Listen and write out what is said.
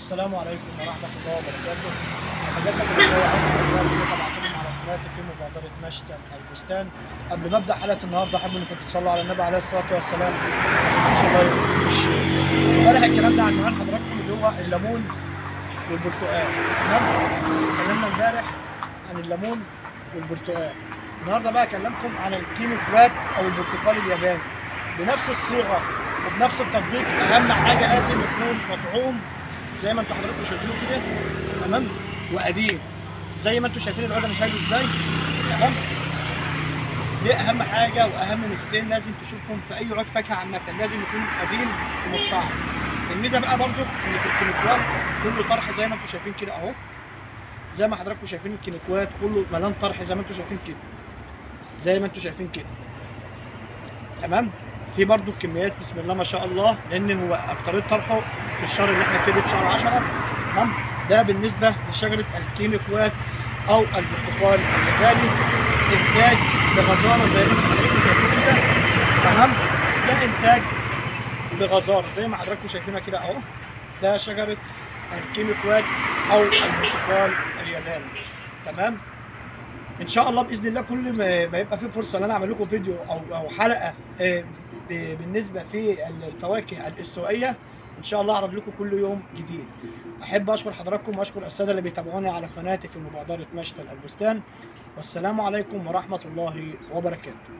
السلام عليكم ورحمة الله وبركاته. حضرتك اللي هو عايز طبعا على قناتي في مبادرة مشتل البستان. قبل ما ابدا حلقة النهارده احب انكم تصلوا على النبي عليه الصلاة والسلام. ما تنسوش اللايك والشير. امبارح الكلام ده عن نوعين حضراتكم اللي هو الليمون والبرتقال. تمام؟ اتكلمنا امبارح عن الليمون والبرتقال. النهارده بقى اكلمكم عن الكينيكوات او البرتقال الياباني بنفس الصيغة وبنفس التطبيق. اهم حاجة لازم يكون مطعوم زي ما انتوا حضراتكم شايفينه كده، تمام، وقديم زي ما انتوا شايفين العود انا شايله ازاي، تمام. دي اهم حاجه واهم ميزتين لازم تشوفهم في اي عود فاكهه عامه، لازم يكون قديم ومتطعم. الميزه بقى برضو ان في الكينيكوات كله طرح زي ما انتوا شايفين كده اهو، زي ما حضراتكم شايفين الكينيكوات كله مليان طرح زي ما انتوا شايفين كده، زي ما انتوا شايفين كده، تمام. في برضو الكميات بسم الله ما شاء الله، لان هو اكتريت طرحه في الشهر اللي احنا فيه ده في شهر 10، تمام. ده بالنسبه لشجره الكينيكوات او البرتقال الياباني، انتاج بغزاره زي ما حضراتكم شايفين كده، تمام. ده انتاج بغزاره زي ما حضراتكم شايفينها كده اهو. ده شجره الكينيكوات او البرتقال الياباني، تمام. ان شاء الله باذن الله كل ما يبقى في فرصه ان انا اعمل لكم فيديو او حلقه بالنسبه في الفواكه الاستوائيه، ان شاء الله اعرض لكم كل يوم جديد. احب اشكر حضراتكم واشكر الساده اللي بيتابعوني على قناتي في مبادره مشتل البستان. والسلام عليكم ورحمه الله وبركاته.